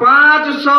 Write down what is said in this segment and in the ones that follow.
500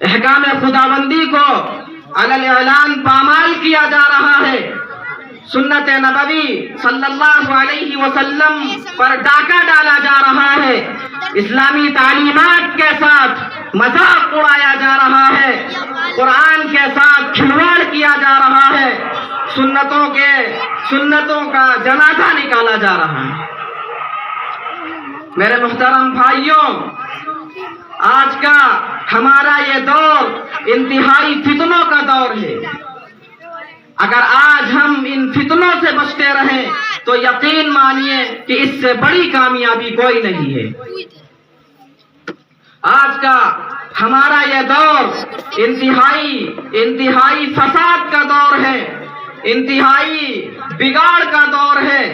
احکام خداوندی کو علی اعلان پامال کیا جا رہا ہے، سنت نبوی صلی اللہ علیہ وسلم پر ڈاکہ ڈالا جا رہا ہے، اسلامی تعلیمات کے ساتھ مذاق اڑایا جا رہا ہے، قرآن کے ساتھ کھلواڑ کیا جا رہا ہے، سنتوں کا جنازہ نکالا جا رہا ہے۔ میرے محترم بھائیوں، آج کا ہمارا یہ دور انتہائی فتنوں کا دور ہے۔ اگر آج ہم ان فتنوں سے بچتے رہیں تو یقین مانیے کہ اس سے بڑی کامیابی کوئی نہیں ہے۔ آج کا ہمارا یہ دور انتہائی فساد کا دور ہے، انتہائی بگاڑ کا دور ہے۔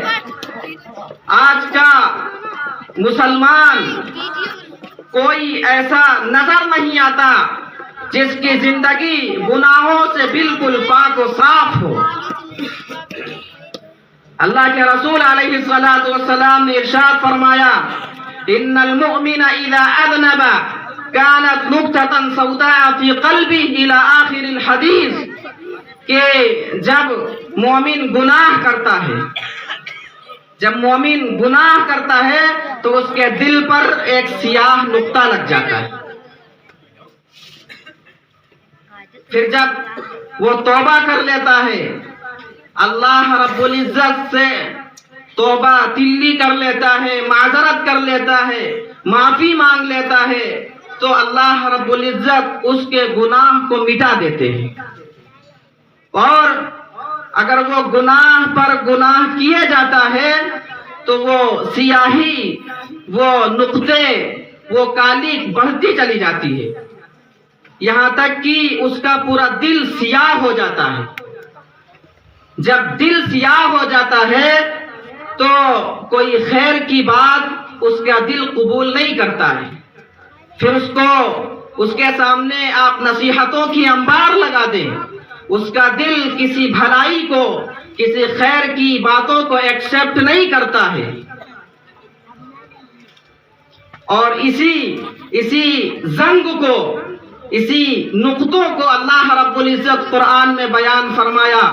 آج کا مسلمان کوئی ایسا نظر نہیں آتا جس کی زندگی گناہوں سے بالکل پاک و صاف ہو۔ اللہ کے رسول علیہ الصلوۃ والسلام نے ارشاد فرمایا، ان المؤمن اذا اذنب كانت نقطة سوداء في قلبه الى آخر الحدیث، کہ جب مومن گناہ کرتا ہے تو اس کے دل پر ایک سیاہ نقطہ لگ جاتا ہے، پھر جب وہ توبہ کر لیتا ہے، اللہ رب العزت سے توبہ تلی کر لیتا ہے، معذرت کر لیتا ہے، معافی مانگ لیتا ہے، تو اللہ رب العزت اس کے گناہ کو مٹا دیتے ہیں۔ اور اگر وہ گناہ پر گناہ کیے جاتا ہے تو وہ سیاہی، وہ نقطے، وہ کالی بڑھتی چلی جاتی ہے، یہاں تک کہ اس کا پورا دل سیاہ ہو جاتا ہے۔ جب دل سیاہ ہو جاتا ہے تو کوئی خیر کی بات اس کا دل قبول نہیں کرتا ہے، پھر اس کے سامنے آپ نصیحتوں کی انبار لگا دیں، اس کا دل کسی بھلائی کو، کسی خیر کی باتوں کو ایکسپٹ نہیں کرتا ہے۔ اور اسی زنگ کو، اسی نقطوں کو اللہ رب العزت قرآن میں بیان فرمایا،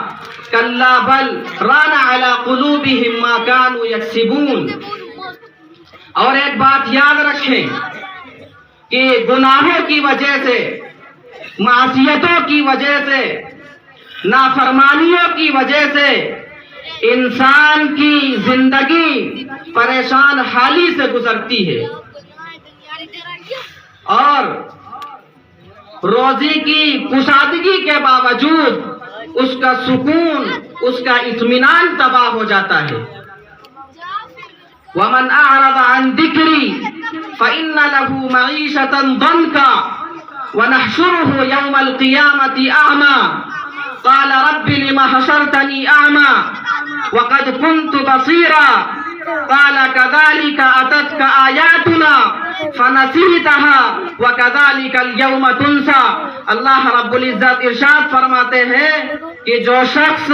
کلا بل ران علی قلوبہم ما کانوا یکسبون۔ اور ایک بات یاد رکھیں کہ گناہوں کی وجہ سے، معصیتوں کی وجہ سے، نافرمانیوں کی وجہ سے انسان کی زندگی پریشان حالی سے گزرتی ہے، اور روزی کی کشادگی کے باوجود اس کا سکون، اس کا اطمینان تباہ ہو جاتا ہے۔ وَمَنْ أَعْرَضَ عَنْ ذِكْرِي فَإِنَّ لَهُ مَعِيشَةً ضَنْكًا وَنَحْشُرُهُ يَوْمَ الْقِيَامَةِ أَعْمَى قَالَ رَبِّ لِمَ حَشَرْتَنِي أَعْمَى وَقَدْ كُنْتُ بَصِيرًا قَالَ كَذَلِكَ أَتَتْكَ آيَاتُنَا فَنَسِيتَهَا وَكَذَلِكَ الْيَوْمَ تُنْسَى۔ اللہ رب العزت ارشاد فرماتے ہیں کہ جو شخص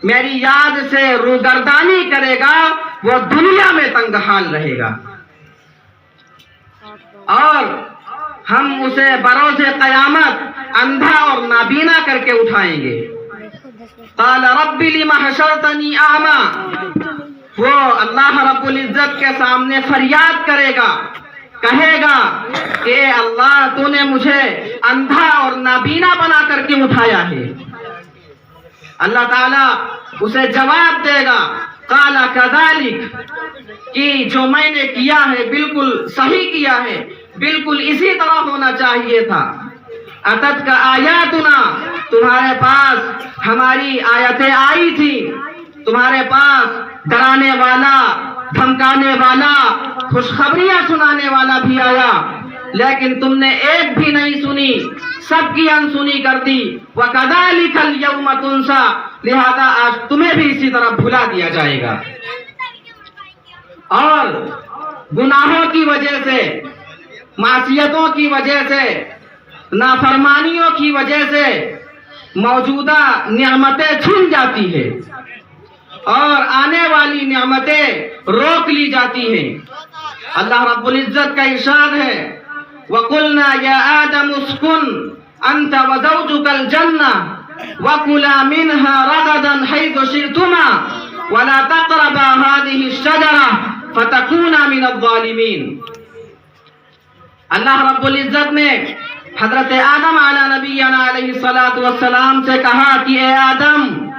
میری یاد سے روگردانی کرے گا وہ دنیا میں تنگ حال رہے گا، اور ہم اسے بروز قیامت اندھا اور نابینا کر کے اٹھائیں گے۔ قال رب لم حشرتنی اعمی، وہ اللہ رب العزت کے سامنے فریاد کرے گا، کہے گا کہ اللہ تو نے مجھے اندھا اور نابینا بنا کر کے اٹھایا ہے۔ اللہ تعالیٰ اسے جواب دے گا، قال کذالک، کہ جو میں نے کیا ہے بالکل صحیح کیا ہے، بالکل اسی طرح ہونا چاہیے تھا۔ اتت کا آیاتنا، تمہارے پاس ہماری آیتیں آئی تھی، تمہارے پاس ڈرانے والا، دھمکانے والا، خوشخبریاں سنانے والا بھی آیا، لیکن تم نے ایک بھی نہیں سنی، سب کی انسنی کر دی۔ وَكَذَلِكَ الْيَوْمَ تُنْسَى، لہذا آج تمہیں بھی اسی طرح بھلا دیا جائے گا۔ اور گناہوں کی وجہ سے، معصیتوں کی وجہ سے، نافرمانیوں کی وجہ سے موجودہ نعمتیں چھن جاتی ہیں اور آنے والی نعمتیں روک لی جاتی ہیں۔ اللہ رب العزت کا ارشاد ہے وَقُلْنَا يَا آدَمُ اسْكُنْ أَنْتَ وَزَوْجُكَ الْجَنَّةَ وَكُلَا مِنْهَا رَغَدًا حَيْثُ شِئْتُمَا وَلَا تَقْرَبَا هَٰذِهِ الشَّجَرَةَ فَتَكُونَا مِنَ الظَّالِمِينَ۔ اللہ رب العزت نے حضرت آدم علیہ نبینا علیہ السلام سے کہا کہ اے آدم،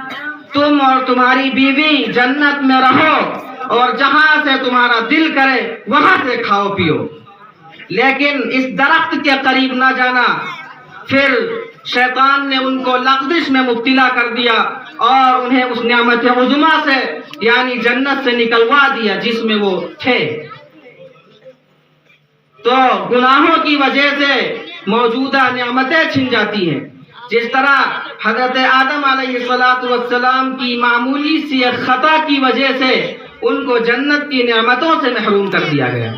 تم اور تمہاری بیوی جنت میں رہو اور جہاں سے تمہارا دل کرے وہاں سے کھاؤ پیو، لیکن اس درخت کے قریب نہ جانا۔ پھر شیطان نے ان کو لغزش میں مبتلا کر دیا اور انہیں اس نعمت عظمیٰ سے یعنی جنت سے نکلوا دیا جس میں وہ تھے۔ تو گناہوں کی وجہ سے موجودہ نعمتیں چھن جاتی ہیں، جس طرح حضرت آدم علیہ السلام کی معمولی سی خطا کی وجہ سے ان کو جنت کی نعمتوں سے محروم کر دیا گیا۔